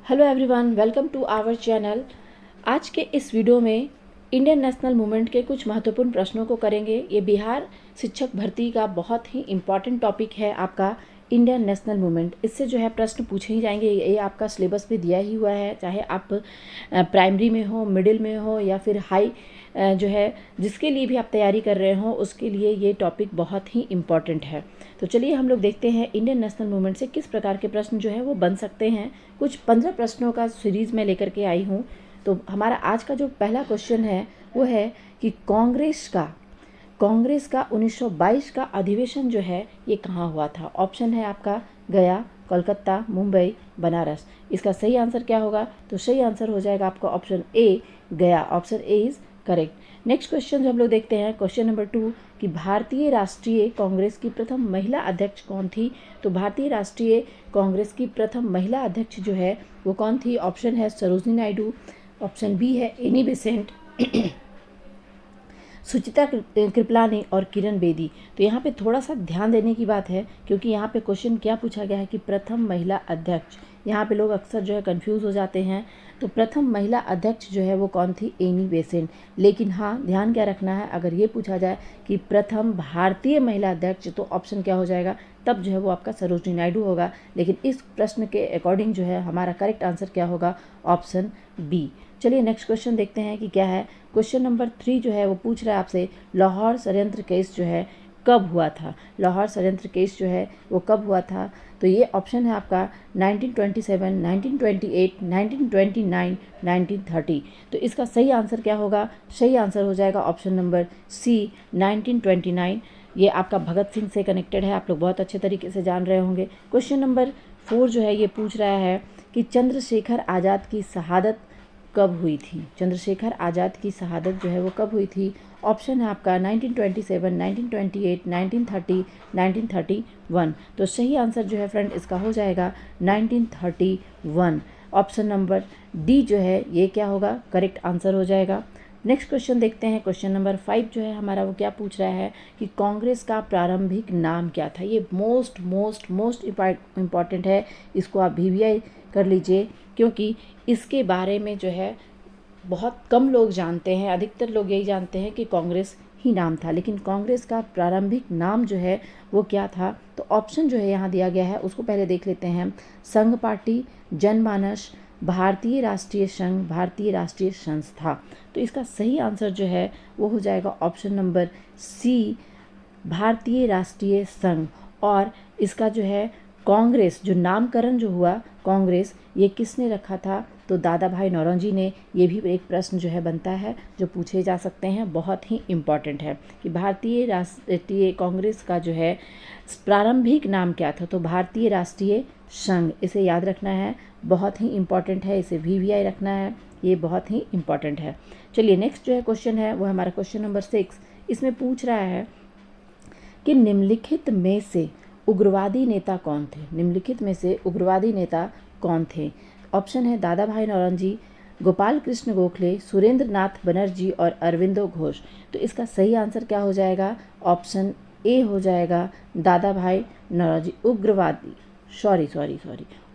Hello everyone, welcome to our channel. आज के इस वीडियो में इंडियन नेशनल मूवमेंट के कुछ महत्वपूर्ण प्रश्नों को करेंगे। ये बिहार शिक्षक भर्ती का बहुत ही इम्पॉर्टेंट टॉपिक है, आपका इंडियन नेशनल मूवमेंट। इससे जो है प्रश्न पूछे ही जाएंगे। ये आपका सिलेबस में दिया ही हुआ है, चाहे आप प्राइमरी में हो, मिडिल में हो या फिर हाई जो है जिसके लिए भी आप तैयारी कर रहे हो उसके लिए ये टॉपिक बहुत ही इम्पॉर्टेंट है। तो चलिए हम लोग देखते हैं इंडियन नेशनल मूवमेंट से किस प्रकार के प्रश्न जो है वो बन सकते हैं। कुछ 15 प्रश्नों का सीरीज़ में लेकर के आई हूँ। तो हमारा आज का जो पहला क्वेश्चन है वो है कि कांग्रेस का 1922 का अधिवेशन जो है ये कहाँ हुआ था। ऑप्शन है आपका गया, कोलकाता, मुंबई, बनारस। इसका सही आंसर क्या होगा? तो सही आंसर हो जाएगा आपका ऑप्शन ए, गया। Option A is correct. Next question जो हम लोग देखते हैं, क्वेश्चन नंबर 2 कि भारतीय राष्ट्रीय कांग्रेस की प्रथम महिला अध्यक्ष कौन थी। तो भारतीय राष्ट्रीय कांग्रेस की प्रथम महिला अध्यक्ष जो है वो कौन थी? ऑप्शन है सरोजिनी नायडू, ऑप्शन बी है एनी बेसेंट, सुचिता कृपलानी और किरण बेदी। तो यहाँ पे थोड़ा सा ध्यान देने की बात है, क्योंकि यहाँ पे क्वेश्चन क्या पूछा गया है कि प्रथम महिला अध्यक्ष। यहाँ पे लोग अक्सर जो है कंफ्यूज हो जाते हैं। तो प्रथम महिला अध्यक्ष जो है वो कौन थी? Annie Besant. लेकिन हाँ, ध्यान क्या रखना है, अगर ये पूछा जाए कि प्रथम भारतीय महिला अध्यक्ष तो ऑप्शन क्या हो जाएगा? तब जो है वो आपका सरोजिनी नायडू होगा। लेकिन इस प्रश्न के अकॉर्डिंग जो है हमारा करेक्ट आंसर क्या होगा? Option B. चलिए नेक्स्ट क्वेश्चन देखते हैं कि क्या है। क्वेश्चन नंबर 3 जो है वो पूछ रहा है आपसे लाहौर षड्यंत्र केस जो है कब हुआ था। लाहौर षड्यंत्र केस जो है वो कब हुआ था? तो ये ऑप्शन है आपका 1927, 1928, 1929, 1930। तो इसका सही आंसर क्या होगा? सही आंसर हो जाएगा ऑप्शन नंबर सी, 1929। ये आपका भगत सिंह से कनेक्टेड है, आप लोग बहुत अच्छे तरीके से जान रहे होंगे। क्वेश्चन नंबर 4 जो है ये पूछ रहा है कि चंद्रशेखर आज़ाद की शहादत कब हुई थी। चंद्रशेखर आज़ाद की शहादत जो है वो कब हुई थी? ऑप्शन है आपका 1927, 1928, 1930, 1931। तो सही आंसर जो है फ्रेंड इसका हो जाएगा 1931। ऑप्शन नंबर डी जो है ये क्या होगा? करेक्ट आंसर हो जाएगा। नेक्स्ट क्वेश्चन देखते हैं। क्वेश्चन नंबर 5 जो है हमारा वो क्या पूछ रहा है कि कांग्रेस का प्रारंभिक नाम क्या था। ये मोस्ट इम्पॉर्टेंट है, इसको आप VVI कर लीजिए, क्योंकि इसके बारे में जो है बहुत कम लोग जानते हैं। अधिकतर लोग यही जानते हैं कि कांग्रेस ही नाम था, लेकिन कांग्रेस का प्रारंभिक नाम जो है वो क्या था? तो ऑप्शन जो है यहाँ दिया गया है उसको पहले देख लेते हैं। संघ पार्टी, जनमानस, भारतीय राष्ट्रीय संघ, भारतीय राष्ट्रीय संस्था। तो इसका सही आंसर जो है वो हो जाएगा ऑप्शन नंबर सी, भारतीय राष्ट्रीय संघ। और इसका जो है कांग्रेस जो नामकरण जो हुआ कांग्रेस, ये किसने रखा था? तो दादा भाई नौरोजी ने। ये भी एक प्रश्न जो है बनता है जो पूछे जा सकते हैं, बहुत ही इम्पॉर्टेंट है कि भारतीय राष्ट्रीय कांग्रेस का जो है प्रारंभिक नाम क्या था। तो भारतीय राष्ट्रीय संघ, इसे याद रखना है, बहुत ही इम्पॉर्टेंट है, इसे VVI रखना है, ये बहुत ही इम्पॉर्टेंट है। चलिए नेक्स्ट जो है क्वेश्चन है वो हमारा क्वेश्चन नंबर 6। इसमें पूछ रहा है कि निम्नलिखित में से उग्रवादी नेता कौन थे। निम्नलिखित में से उग्रवादी नेता कौन थे? ऑप्शन है दादा भाई नौरोजी, गोपाल कृष्ण गोखले, सुरेंद्र नाथ बनर्जी और अरविंदो घोष। तो इसका सही आंसर क्या हो जाएगा? ऑप्शन ए हो जाएगा दादा भाई नौरोजी।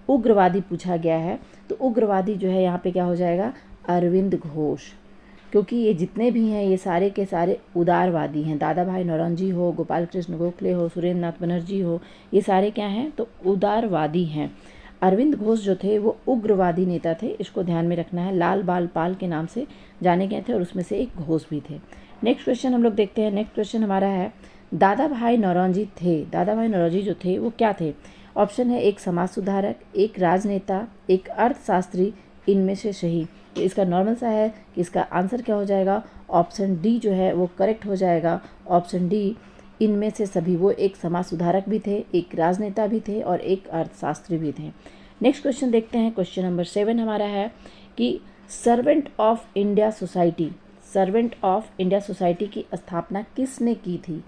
उग्रवादी पूछा गया है, तो उग्रवादी जो है यहाँ पे क्या हो जाएगा? अरविंद घोष। क्योंकि ये जितने भी हैं ये सारे के सारे उदारवादी हैं। दादा भाई नौरोजी हो, गोपाल कृष्ण गोखले हो, सुरेंद्र नाथ बनर्जी हो, ये सारे क्या हैं? तो उदारवादी हैं। अरविंद घोष जो थे वो उग्रवादी नेता थे, इसको ध्यान में रखना है। लाल बाल पाल के नाम से जाने गए थे और उसमें से एक घोष भी थे। नेक्स्ट क्वेश्चन हम लोग देखते हैं। नेक्स्ट क्वेश्चन हमारा है दादा भाई नौरोजी जो थे वो क्या थे? ऑप्शन है एक समाज सुधारक, एक राजनेता, एक अर्थशास्त्री, इनमें से सही। तो इसका नॉर्मल सा है कि इसका आंसर क्या हो जाएगा? ऑप्शन डी जो है वो करेक्ट हो जाएगा। ऑप्शन डी, इनमें से सभी। वो एक समाज सुधारक भी थे, एक राजनेता भी थे और एक अर्थशास्त्री भी थे। नेक्स्ट क्वेश्चन देखते हैं। क्वेश्चन नंबर 7 हमारा है कि सर्वेंट ऑफ इंडिया सोसाइटी की स्थापना किसने की थी?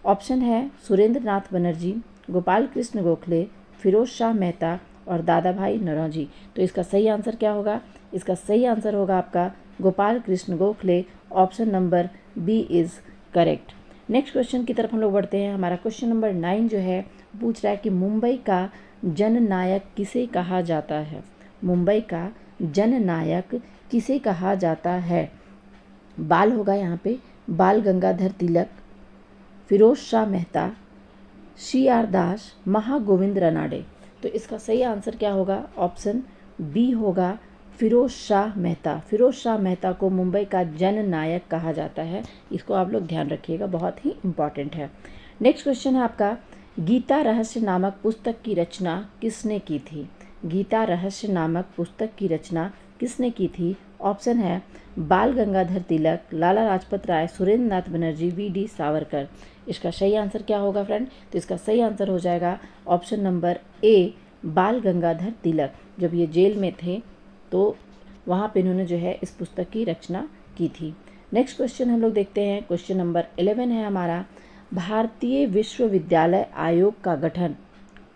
ऑप्शन है सुरेंद्र नाथ बनर्जी, गोपाल कृष्ण गोखले, फिरोज शाह मेहता और दादा भाई नौरोजी। तो इसका सही आंसर क्या होगा? इसका सही आंसर होगा आपका Gopal Krishna Gokhale. Option number B is correct. Next question की तरफ हम लोग बढ़ते हैं। हमारा क्वेश्चन नंबर 9 जो है पूछ रहा है कि मुंबई का जननायक किसे कहा जाता है। मुंबई का जननायक किसे कहा जाता है? बाल होगा यहाँ पे बाल गंगाधर तिलक, फिरोज शाह मेहता, CR दास, महागोविंद रानडे। तो इसका सही आंसर क्या होगा? ऑप्शन बी होगा फिरोज शाह मेहता। फिरोज शाह मेहता को मुंबई का जननायक कहा जाता है। इसको आप लोग ध्यान रखिएगा, बहुत ही इम्पॉर्टेंट है। नेक्स्ट क्वेश्चन है आपका, गीता रहस्य नामक पुस्तक की रचना किसने की थी? गीता रहस्य नामक पुस्तक की रचना किसने की थी? ऑप्शन है बाल गंगाधर तिलक, लाला लाजपत राय, सुरेंद्र नाथ बनर्जी, VD सावरकर। इसका सही आंसर क्या होगा फ्रेंड? तो इसका सही आंसर हो जाएगा ऑप्शन नंबर ए, बाल गंगाधर तिलक। जब ये जेल में थे तो वहाँ पे इन्होंने जो है इस पुस्तक की रचना की थी। नेक्स्ट क्वेश्चन हम लोग देखते हैं। क्वेश्चन नंबर 11 है हमारा, भारतीय विश्वविद्यालय आयोग का गठन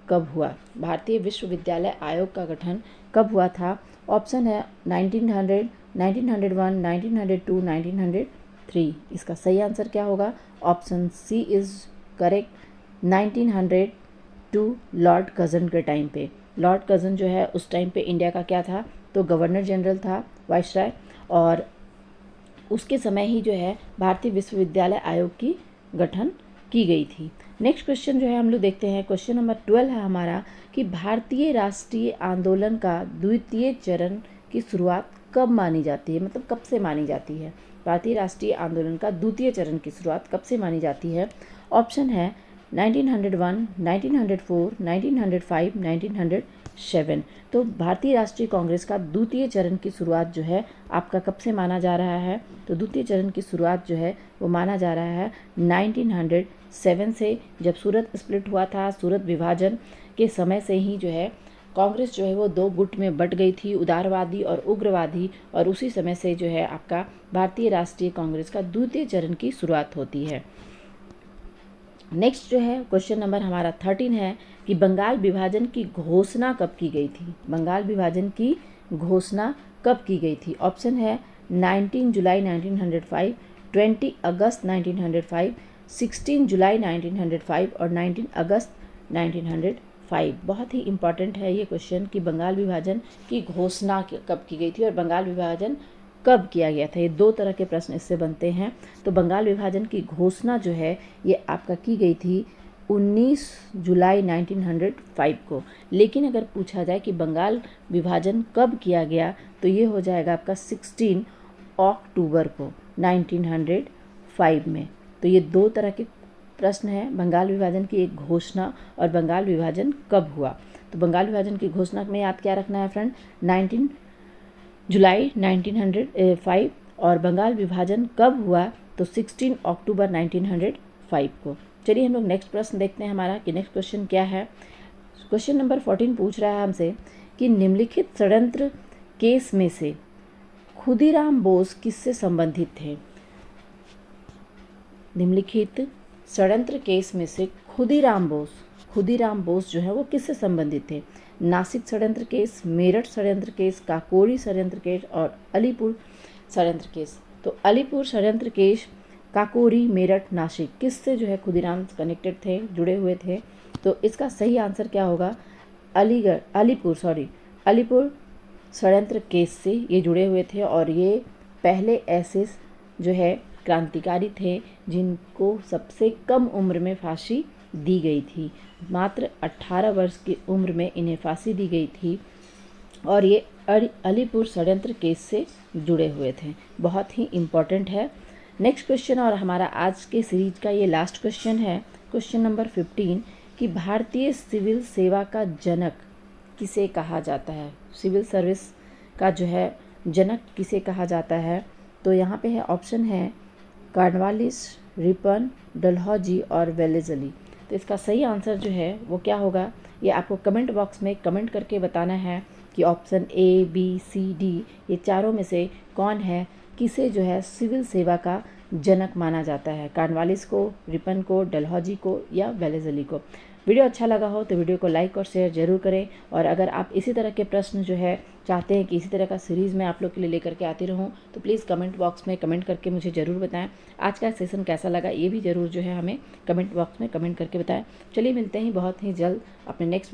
कब हुआ? भारतीय विश्वविद्यालय आयोग का गठन कब हुआ था? ऑप्शन है 1900, 1901, 1902, 1903। इसका सही आंसर क्या होगा? Option C is correct, 1902 lord Curzon के टाइम पे। लॉर्ड कर्जन जो है उस टाइम पे इंडिया का क्या था? तो गवर्नर जनरल था, वाइसराय, और उसके समय ही जो है भारतीय विश्वविद्यालय आयोग की गठन की गई थी। नेक्स्ट क्वेश्चन जो है हम लोग देखते हैं। क्वेश्चन नंबर 12 है हमारा कि भारतीय राष्ट्रीय आंदोलन का द्वितीय चरण की शुरुआत कब मानी जाती है? मतलब कब से मानी जाती है? भारतीय राष्ट्रीय आंदोलन का द्वितीय चरण की शुरुआत कब से मानी जाती है? ऑप्शन है 1901, 1904, 1905, 1907। तो भारतीय राष्ट्रीय कांग्रेस का द्वितीय चरण की शुरुआत जो है आपका कब से माना जा रहा है? तो द्वितीय चरण की शुरुआत जो है वो माना जा रहा है 1907 से, जब सूरत स्प्लिट हुआ था। सूरत विभाजन के समय से ही जो है कांग्रेस जो है वो दो गुट में बट गई थी, उदारवादी और उग्रवादी, और उसी समय से जो है आपका भारतीय राष्ट्रीय कांग्रेस का द्वितीय चरण की शुरुआत होती है। नेक्स्ट जो है क्वेश्चन नंबर हमारा 13 है कि बंगाल विभाजन की घोषणा कब की गई थी? बंगाल विभाजन की घोषणा कब की गई थी? ऑप्शन है 19 जुलाई 1905, 20 अगस्त 1905, 16 जुलाई 1905 और 19 अगस्त 1905। बहुत ही इंपॉर्टेंट है ये क्वेश्चन कि बंगाल विभाजन की घोषणा कब की गई थी और बंगाल विभाजन कब किया गया था। ये दो तरह के प्रश्न इससे बनते हैं। तो बंगाल विभाजन की घोषणा जो है ये आपका की गई थी 19 जुलाई 1905 को। लेकिन अगर पूछा जाए कि बंगाल विभाजन कब किया गया तो ये हो जाएगा आपका 16 अक्टूबर को 1905 में। तो ये दो तरह के प्रश्न हैं, बंगाल विभाजन की एक घोषणा और बंगाल विभाजन कब हुआ। तो बंगाल विभाजन की घोषणा में याद क्या रखना है फ्रेंड? 19 जुलाई 1905, और बंगाल विभाजन कब हुआ? तो 16 अक्टूबर 1905 को। चलिए हम लोग नेक्स्ट प्रश्न देखते हैं हमारा कि नेक्स्ट क्वेश्चन क्या है। क्वेश्चन नंबर 14 पूछ रहा है हमसे कि निम्नलिखित षड्यंत्र केस में से खुदीराम बोस किससे संबंधित थे? निम्नलिखित षड्यंत्र केस में से खुदीराम बोस जो है वो किससे संबंधित थे? नासिक षड्यंत्र केस, मेरठ षड्यंत्र केस, काकोरी षड्यंत्र केस और अलीपुर षड्यंत्र केस। तो अलीपुर षड्यंत्र केस, काकोरी, मेरठ, नासिक, किससे जो है खुदीराम कनेक्टेड थे, जुड़े हुए थे? तो इसका सही आंसर क्या होगा? अलीपुर षड्यंत्र केस से ये जुड़े हुए थे, और ये पहले ऐसे जो है क्रांतिकारी थे जिनको सबसे कम उम्र में फांसी दी गई थी। मात्र 18 वर्ष की उम्र में इन्हें फांसी दी गई थी, और ये अलीपुर षड्यंत्र केस से जुड़े हुए थे। बहुत ही इम्पॉर्टेंट है। नेक्स्ट क्वेश्चन और हमारा आज के सीरीज का ये लास्ट क्वेश्चन है, क्वेश्चन नंबर 15 कि भारतीय सिविल सेवा का जनक किसे कहा जाता है? सिविल सर्विस का जो है जनक किसे कहा जाता है? तो यहाँ पे है ऑप्शन है कॉर्नवालिस, रिपन, डलहौजी और वेलेज़ली। तो इसका सही आंसर जो है वो क्या होगा, ये आपको कमेंट बॉक्स में कमेंट करके बताना है कि option A, B, C, D ये चारों में से कौन है, किसे जो है सिविल सेवा का जनक माना जाता है? कॉर्नवालिस को, रिपन को, डलहौजी को या वेलेज़ली को? वीडियो अच्छा लगा हो तो वीडियो को लाइक और शेयर जरूर करें, और अगर आप इसी तरह के प्रश्न जो है चाहते हैं कि इसी तरह का सीरीज़ मैं आप लोग के लिए लेकर के आती रहूं तो प्लीज़ कमेंट बॉक्स में कमेंट करके मुझे ज़रूर बताएं। आज का सेशन कैसा लगा ये भी ज़रूर जो है हमें कमेंट बॉक्स में कमेंट करके बताएं। चलिए मिलते हैं बहुत ही जल्द अपने नेक्स्ट